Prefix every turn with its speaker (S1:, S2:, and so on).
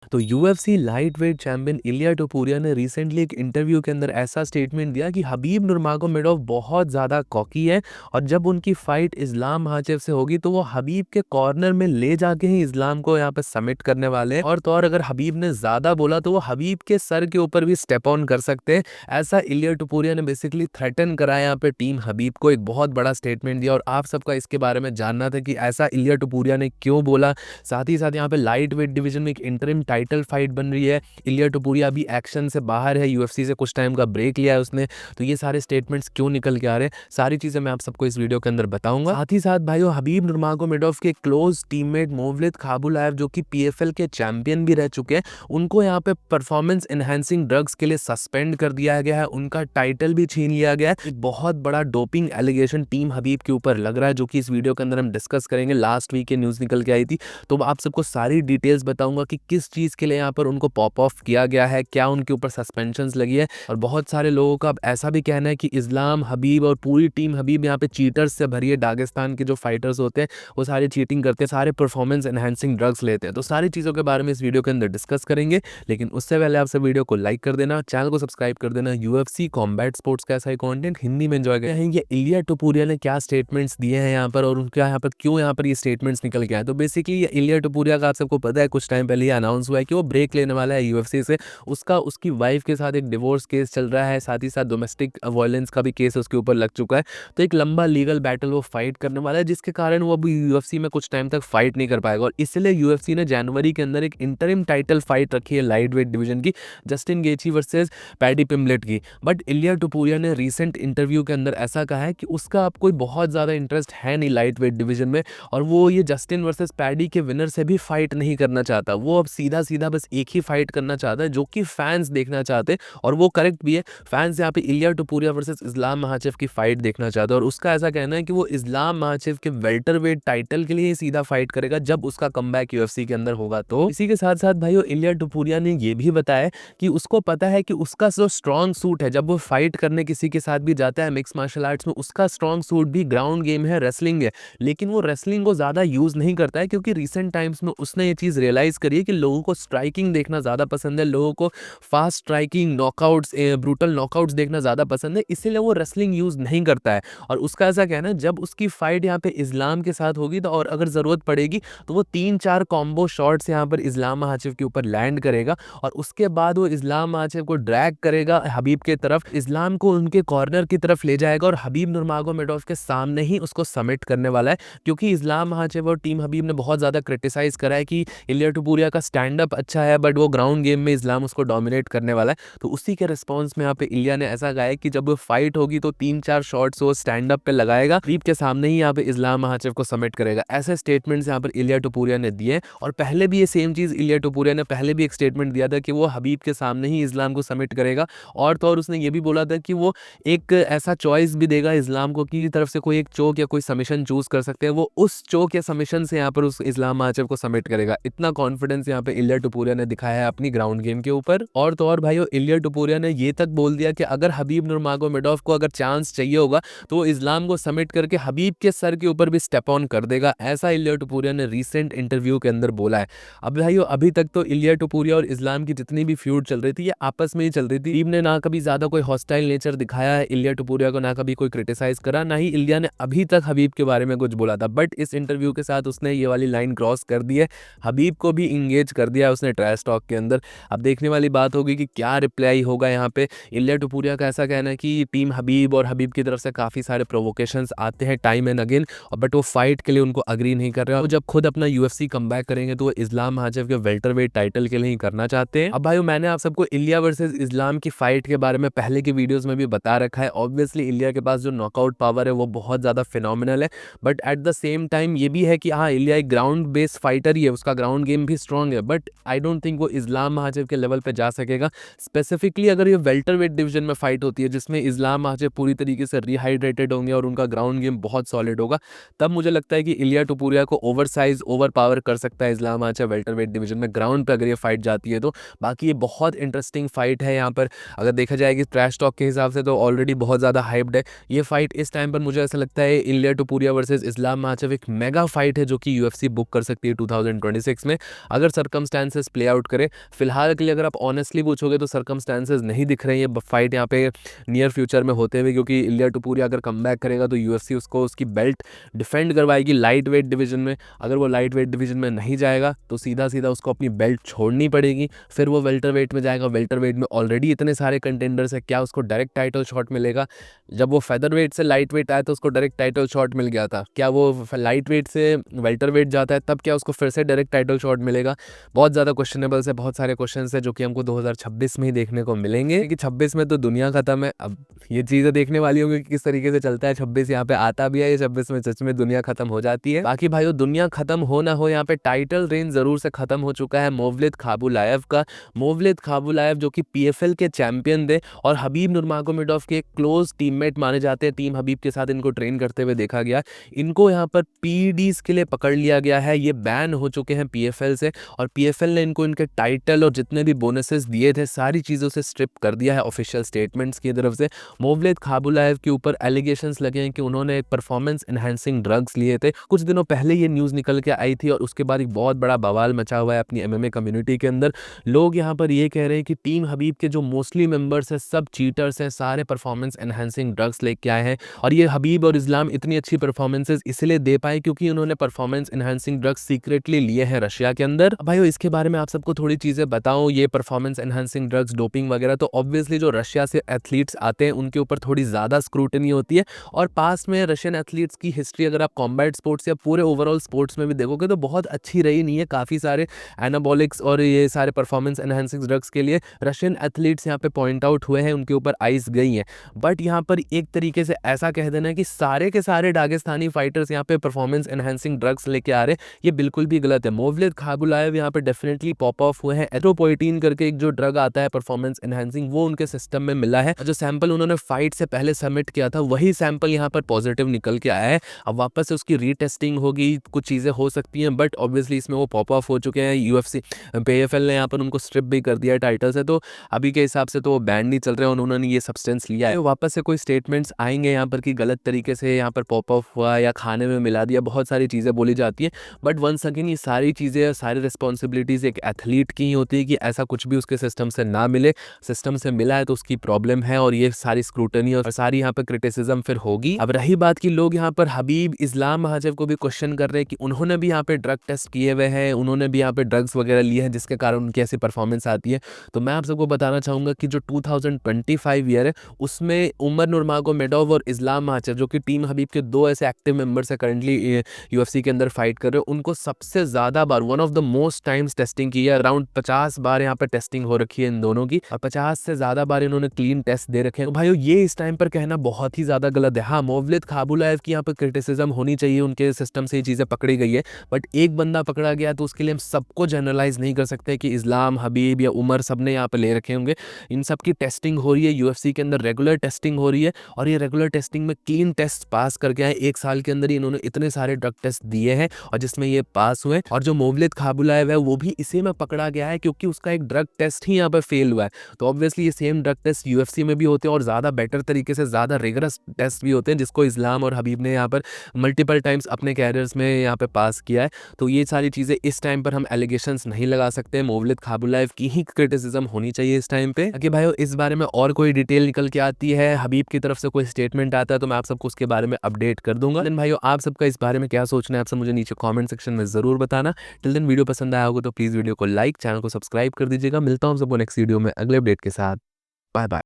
S1: तो UFC lightweight champion इलिया टोपुरिया ने recently एक इंटरव्यू के अंदर ऐसा स्टेटमेंट दिया कि हबीब नुरमागोमेडोव बहुत ज़्यादा कॉकी है और जब उनकी फाइट इस्लाम माचेव से होगी तो वो हबीब के कॉर्नर में ले जाके ही इस्लाम को यहाँ पे सबमिट करने वाले हैं। और तो और अगर हबीब ने ज़्यादा बोला तो वो हबीब के सर के ऊपर भी स्टेप ऑन कर सकते हैं। ऐसा इलिया टोपुरिया ने बेसिकली थ्रेटन करा यहाँ पे टीम हबीब को, एक बहुत बड़ा स्टेटमेंट दिया। और आप सबका इसके बारे में जानना था कि ऐसा इलिया टोपुरिया ने क्यों बोला। साथ ही साथ यहाँ पे लाइट वेट डिवीजन में एक इंटरिम टाइटल फाइट बन रही है। इलिया टोपुरिया अभी एक्शन से बाहर है, यूएफसी से कुछ टाइम का ब्रेक लिया है उसने। तो ये सारे स्टेटमेंट्स क्यों निकल के आ रहे हैं, सारी चीजें मैं आप सबको इस वीडियो के अंदर बताऊंगा। साथ ही साथ भाइयों, हबीब नुरमागोमेडोव के क्लोज टीममेट मोवलिद खाबुलाएव जो कि पीएफएल के चैंपियन भी रह चुके हैं, उनको यहाँ पे परफॉर्मेंस एनहांसिंग ड्रग्स के लिए सस्पेंड कर दिया गया है, उनका टाइटल भी छीन लिया गया है। एक बहुत बड़ा डोपिंग एलिगेशन टीम हबीब के ऊपर लग रहा है, जो कि इस वीडियो के अंदर हम डिस्कस करेंगे। लास्ट वीक के न्यूज निकल के आई थी, तो आप सबको सारी डिटेल्स बताऊंगा कि किस चीज़ के लिए यहाँ पर उनको पॉप ऑफ किया गया है, क्या उनके ऊपर सस्पेंशंस लगी है। और बहुत सारे लोगों का अब ऐसा भी कहना है कि इस्लाम हबीब और पूरी टीम हबीब यहाँ पे चीटर्स से भरी है। दागिस्तान के जो फाइटर्स होते हैं वो सारे चीटिंग करते हैं, सारे परफॉर्मेंस एनहांसिंग ड्रग्स लेते हैं। तो सारी चीज़ों के बारे में इस वीडियो के अंदर डिस्कस करेंगे, लेकिन उससे पहले आप सब वीडियो को लाइक कर देना, चैनल को सब्सक्राइब कर देना। यूएफसी कॉम्बैट स्पोर्ट्स का ऐसा ही कंटेंट हिंदी में एंजॉय करते हैं। ये इलिया टोपुरिया ने क्या स्टेटमेंट्स दिए हैं यहाँ पर और उनका यहाँ पर क्यों यहाँ पर ये स्टेटमेंट्स निकल के आए। तो बेसिकली ये इलिया टोपुरिया का आप सबको पता है, कुछ टाइम पहले ये अनाउंस हुआ है कि वो ब्रेक लेने वाला है यूएफसी से। उसकी वाइफ के साथ एक डिवोर्स केस चल रहा है, साथ ही साथ डोमेस्टिक वायलेंस का भी केस उसके ऊपर लग चुका है। तो एक लंबा लीगल बैटल वो फाइट करने वाला है, जिसके कारण वो अभी यूएफसी में कुछ टाइम तक फाइट नहीं कर पाएगा। और इसलिए यूएफसी ने जनवरी के अंदर एक इंटरिम टाइटल फाइट रखी है लाइट वेट डिवीजन की, जस्टिन गेची वर्सेस पैडी पिम्बलेट की। बट इलिया टोपुरिया ने रिसेंट इंटरव्यू के अंदर ऐसा कहा है कि उसका अब कोई बहुत ज़्यादा इंटरेस्ट है नहीं लाइट वेट डिवीजन में, और वो ये जस्टिन वर्सेस पैडी के विनर से भी फाइट नहीं करना चाहता। वो अब सीधा सीधा बस एक ही फाइट करना चाहता है जो कि फैंस देखना चाहते हैं, और वो करेक्ट भी है। फैंस यहाँ पे इलिया टोपुरिया वर्सेस इस्लाम महाचेव की फाइट देखना चाहते हैं, और उसका ऐसा कहना है कि वो इस्लाम महाचेव के वेल्टरवेट टाइटल के लिए ही सीधा फाइट करेगा जब उसका कमबैक यूएफसी के अंदर होगा। तो इसी के साथ साथ भाइयों, इलिया टोपुरिया ने ये भी बताया कि उसको पता है कि उसका जो स्ट्रॉन्ग सूट है, जब वो फाइट करने किसी के साथ भी जाता है मिक्स मार्शल आर्ट्स में, उसका स्ट्रॉन्ग सूट भी ग्राउंड गेम है, रेसलिंग है। लेकिन वो रेसलिंग को ज़्यादा यूज़ नहीं करता है, क्योंकि रिसेंट टाइम्स में उसने ये चीज़ रियलाइज़ करी है कि लोगों को स्ट्राइकिंग देखना ज़्यादा पसंद है, लोगों को fast striking knockouts, brutal knockouts देखना ज़्यादा पसंद है, इसीलिए वो रेसलिंग यूज़ नहीं करता है। और उसका ऐसा कहना है जब उसकी फाइट यहाँ पे इस्लाम के साथ होगी तो और अगर ज़रूरत पड़ेगी तो वो 3-4 कॉम्बो शॉट्स यहाँ पर इस्लाम महाचेव के ऊपर लैंड करेगा, और उसके बाद वो इस्लाम महाचेव को ड्रैग करेगा हबीब के तरफ, इस्लाम को उनके कॉर्नर की तरफ ले जाएगा और हबीब नुरमागोमेडोव के सामने ही उसको सबमिट करने वाला है। क्योंकि इस्लाम महाचेव और टीम हबीब ने बहुत ज़्यादा क्रिटिसाइज़ करा है कि इलिया टोपुरिया का स्टैंड अप अच्छा है, बट वो ग्राउंड गेम में इस्लाम उसको डोमिनेट करने वाला है। तो उसी के रिस्पॉन्स में यहाँ पे इलिया ने ऐसा कहा है कि जब वो फाइट होगी तो 3-4 शॉट्स वो स्टैंड अप पे लगाएगा, हबीब के सामने ही यहाँ पे इस्लाम महाचेव को सबमिट करेगा। ऐसे स्टेटमेंट्स यहाँ पर इलिया टोपुरिया ने दिए, और पहले भी ये सेम चीज़ इलिया टोपुरिया ने पहले भी एक स्टेटमेंट दिया था कि वो हबीब के सामने ही इस्लाम को सबमिट करेगा। और तो और उसने ये भी बोला था कि वो एक ऐसा चॉइस भी देगा इस्लाम को कि तरफ से कोई एक चोक या कोई सबमिशन चूज कर सकते हैं, वो उस चोक या सबमिशन से यहाँ पर उस इस्लाम महाचेव को सबमिट करेगा। इतना कॉन्फिडेंस यहाँ पे इलिया टोपुरिया ने दिखाया है अपनी ग्राउंड गेम के ऊपर। और तो और भाइयों, इलिया टोपुरिया ने ये तक बोल दिया कि अगर हबीब नुरमागोमेडोव को अगर चांस चाहिए होगा तो वो इस्लाम को सबमिट करके हबीब के सर के ऊपर भी स्टेप ऑन कर देगा। ऐसा इलिया टोपुरिया ने रिसेंट इंटरव्यू के अंदर बोला है। अब भाइयों, अभी तक तो इलिया टोपुरिया और इस्लाम की जितनी भी फ्यूड चल रही थी ये आपस में ही चल रही थी। टीम ने ना कभी ज्यादा कोई हॉस्टाइल नेचर दिखाया है इलिया टोपुरिया को, ना कभी कोई क्रिटिसाइज करा, ना ही इलिया ने अभी तक हबीब के बारे में कुछ बोला था। बट इस इंटरव्यू के साथ उसने ये वाली लाइन क्रॉस कर दी है, हबीब को भी इंगेज कर दिया उसने ट्रैश टॉक के अंदर। अब देखने वाली बात होगी कि क्या रिप्लाई होगा यहाँ पे। इलिया टोपुरिया का ऐसा कहना है कि टीम हबीब और हबीब की तरफ से काफ़ी सारे प्रोवोकेशंस आते हैं टाइम एंड अगेन, बट वो फाइट के लिए उनको अग्री नहीं कर रहे हैं। वो जब खुद अपना यूएफसी कमबैक करेंगे तो वो इस्लाम महाचेव के वेल्टरवेट टाइटल के लिए ही करना चाहते हैं। अब भाइयों, मैंने आप सबको इलिया वर्सेस इस्लाम की फाइट के बारे में पहले की वीडियोस में भी बता रखा है। ऑब्वियसली इलिया के पास जो नॉकआउट पावर है वो बहुत ज़्यादा फिनोमिनल है, but at the same time ये भी है कि हाँ, इलिया एक ग्राउंड बेस्ड फाइटर ही है, उसका ग्राउंड गेम भी स्ट्रॉन्ग है, बट आई डोंट थिंक वो इस्लाम महाचेव के लेवल पे जा सकेगा। स्पेसिफिकली अगर ये वेल्टरवेट डिवीजन में फाइट होती है जिसमें इस्लाम महाचेव पूरी तरीके से रिहाइड्रेटेड होंगे और उनका ग्राउंड गेम बहुत सॉलिड होगा, तब मुझे लगता है कि इलिया टोपुरिया को ओवर साइज ओवर पावर कर सकता है इस्लाम महाचेव वेल्टरवेट डिवीजन में ग्राउंड पे अगर ये फाइट जाती है तो। बाकी ये बहुत इंटरेस्टिंग फाइट है। यहाँ पर अगर देखा जाए कि ट्रैश टॉक के हिसाब से तो ऑलरेडी बहुत ज़्यादा हाइप्ड है ये फाइट। इस टाइम पर मुझे ऐसा लगता है इलिया टोपुरिया वर्सेस इस्लाम महाचेव एक मेगा फाइट है जो कि यूएफसी बुक कर सकती है 2026 में, अगर सर्कमस्टेंसेस प्ले आउट करें। फिलहाल के लिए अगर आप ऑनेस्टली पूछोगे तो सर्कमस्टेंसेस नहीं दिख रहे हैं ये फाइट यहाँ पे नियर फ्यूचर में होते हुए, क्योंकि इलिया टूपुरिया अगर कमबैक करेगा तो यूएफसी उसको उसकी बेल्ट डिफेंड करवाएगी लाइट वेट डिवीजन में। अगर वो लाइट वेट डिवीजन में नहीं जाएगा तो सीधा सीधा उसको अपनी बेल्ट छोड़नी पड़ेगी, फिर वो वेल्टर वेट में जाएगा। वेल्टर वेट में ऑलरेडी इतने सारे कंटेंडर्स है, क्या उसको डायरेक्ट टाइटल शॉट मिलेगा? जब वो फेदर वेट से लाइट वेट आया तो उसको डायरेक्ट टाइटल शॉट मिल गया था, क्या वो लाइट वेट से वेल्टर वेट जाता है तब क्या उसको फिर से डायरेक्ट टाइटल शॉट मिलेगा? बहुत ज़्यादा क्वेश्चनेबल्स है, बहुत सारे क्वेश्चंस है जो कि हमको 2026 में ही देखने को मिलेंगे, कि 26 में तो दुनिया खत्म है। अब ये चीज़ें देखने वाली होंगी कि किस तरीके से चलता है, 26 यहाँ पे आता भी है, ये 26 में सच में दुनिया खत्म हो जाती है। बाकी भाइयों दुनिया खत्म हो ना हो, यहाँ पे टाइटल रेंज जरूर से खत्म हो चुका है मोवलिद खाबुलायव का। मोवलिद खाबुलायव जो कि पीएफएल के चैंपियन थे और हबीब नुरमागोमेडोव के क्लोज टीममेट माने जाते हैं, टीम हबीब के साथ इनको ट्रेन करते हुए देखा गया। इनको यहाँ पर पीडीज के लिए पकड़ लिया गया है, ये बैन हो चुके हैं पीएफएल से, और पीएफएल ने इनको इनके टाइटल और जितने भी बोनसेस दिए थे सारी चीज़ों से स्ट्रिप कर दिया है ऑफिशियल स्टेटमेंट्स की तरफ से। मोवलिद खाबुलायव के ऊपर एलिगेशंस लगे हैं कि उन्होंने एक परफॉर्मेंस एनहांसिंग ड्रग्स लिए थे। कुछ दिनों पहले ये न्यूज़ निकल के आई थी और उसके बाद एक बहुत बड़ा बवाल मचा हुआ है अपनी एमएमए कम्युनिटी के अंदर। लोग यहाँ पर ये कह रहे हैं कि टीम हबीब के जो मोस्टली मेंबर्स हैं सब चीटर्स हैं, सारे परफॉर्मेंस एनहांसिंग ड्रग्स लेके आए हैं, और ये हबीब और इस्लाम इतनी अच्छी परफॉर्मेंसेस इसलिए दे पाए क्योंकि उन्होंने परफॉर्मेंस एनहांसिंग ड्रग्स सीक्रेटली लिए हैं रशिया के अंदर। भाइयों इसके बारे में आप सबको थोड़ी चीज़ें बताऊं, ये परफॉर्मेंस एनहांसिंग ड्रग्स डोपिंग वगैरह तो ऑब्वियसली जो रशिया से एथलीट्स आते हैं उनके ऊपर थोड़ी ज़्यादा स्क्रूटनी होती है, और पास में रशियन एथलीट्स की हिस्ट्री अगर आप कॉम्बैट स्पोर्ट्स या पूरे ओवरऑल स्पोर्ट्स में भी देखोगे तो बहुत अच्छी रही नहीं है। काफ़ी सारे एनाबॉलिक्स और ये सारे परफॉर्मेंस एनहांसिंग ड्रग्स के लिए रशियन एथलीट्स यहाँ पे पॉइंट आउट हुए हैं, उनके ऊपर आइस गई हैं। बट यहाँ पर एक तरीके से ऐसा कह देना है कि सारे के सारे दागिस्तानी फाइटर्स यहाँ पे परफॉर्मेंस एनहांसिंग ड्रग्स लेके आ रहे हैं, ये बिल्कुल भी गलत है। मोवलिद खाबुलायव यहाँ पे डेफिनेटली पॉप ऑफ हुए हैं। एथ्रोपोइटीन करके एक जो ड्रग आता है परफॉर्मेंस एनहांसिंग, वो उनके सिस्टम में मिला है। जो सैंपल उन्होंने फाइट से पहले सबमिट किया था वही सैंपल यहाँ पर पॉजिटिव निकल के आया है। अब वापस से उसकी रीटेस्टिंग होगी, कुछ चीज़ें हो सकती हैं, बट ऑब्वियसली इसमें वो पॉप ऑफ हो चुके हैं। यूएफसी पीएफएल ने यहाँ पर उनको स्ट्रिप भी कर दिया है टाइटल से, तो अभी के हिसाब से तो वो बैन नहीं चल रहे हैं, उन्होंने ये सब्सटेंस लिया है। तो वापस से कोई स्टेटमेंट्स आएंगे यहाँ पर कि गलत तरीके से यहाँ पर पॉप ऑफ हुआ या खाने में मिला दिया, बहुत सारी चीज़ें बोली जाती है। बट वंस अगेन ये सारी चीज़ें, सारी रिस्पॉन्सिबिलिटीज़ एक एथलीट की ही होती है कि ऐसा कुछ भी उसके सिस्टम से ना मिले। सिस्टम से मिला है तो उसकी प्रॉब्लम है, और ये सारी स्क्रूटनी और सारी यहाँ पर क्रिटिसिज्म फिर होगी। अब रही बात कि लोग यहाँ पर हबीब इस्लाम महाजेव को भी क्वेश्चन कर रहे हैं कि उन्होंने भी यहाँ पे ड्रग टेस्ट किए हुए हैं, उन्होंने भी यहाँ पे ड्रग्स वगैरह लिए हैं जिसके कारण उनकी ऐसी परफॉर्मेंस आती है। तो मैं आप सबको बताना चाहूँगा कि जो 2025 ईयर है उसमें उमर नुरमागोमेडोव और इस्लाम महाजेव जो कि टीम हबीब के दो ऐसे एक्टिव मेंबर्स है करंटली यूएफसी के अंदर फाइट कर रहे हो, उनको सबसे ज़्यादा बार, one of the most times testing की है। अराउंड 50 बार यहाँ पर टेस्टिंग हो रखी है इन दोनों की, और 50 से ज़्यादा बार इन्होंने क्लीन टेस्ट दे रखे हैं। तो भाइयों ये इस टाइम पर कहना बहुत ही ज़्यादा गलत है। हाँ, मोवलिद खाबुलायव की यहाँ पर क्रिटिसिज्म होनी चाहिए, उनके सिस्टम से ये चीज़ें पकड़ी गई है, बट एक बंदा पकड़ा गया तो उसके लिए हम सबको जनरलाइज नहीं कर सकते कि इस्लाम, हबीब या उमर सब ने यहाँ पर ले रखे होंगे। इन सब की टेस्टिंग हो रही है यूएफसी के अंदर, रेगुलर टेस्टिंग हो रही है, और ये रेगुलर टेस्टिंग में क्लीन टेस्ट पास करके आए। एक साल के अंदर ही इन्होंने इतने सारे ड्रग टेस्ट दिए हैं और जिसमें ये पास हुए, और जो मोवलिद खाबुलायव है वो भी इसी में पकड़ा गया है क्योंकि उसका एक ड्रग टेस्ट ही यहाँ पर फेल हुआ है। तो ऑब्वियसली ये सेम ड्रग टेस्ट यूएफसी में भी होते हैं और ज़्यादा बेटर तरीके से, ज़्यादा रिगरस टेस्ट भी होते हैं, जिसको इस्लाम और हबीब ने यहाँ पर मल्टीपल टाइम्स अपने कैरियर्स में यहाँ पे पास किया है। तो ये सारी चीज़ें इस टाइम पर हम एलिगेशंस नहीं लगा सकते, मोवलिद खाबुलायव की ही क्रिटिसिज्म होनी चाहिए इस टाइम पे। कि भाइयों इस बारे में और कोई डिटेल निकल के आती है, हबीब की तरफ से कोई स्टेटमेंट आता है तो मैं आप सबको उसके बारे में अपडेट कर दूंगा। देन भाइयों आप सबका इस बारे में क्या सोचना है आप सब मुझे नीचे कमेंट सेक्शन में जरूर बताना। टिल देन वीडियो पसंद आया होगा तो प्लीज वीडियो को लाइक, चैनल को सब्सक्राइब कर दीजिएगा। मिलता हूँ सबको नेक्स्ट वीडियो में अगले अपडेट के साथ। Bye bye.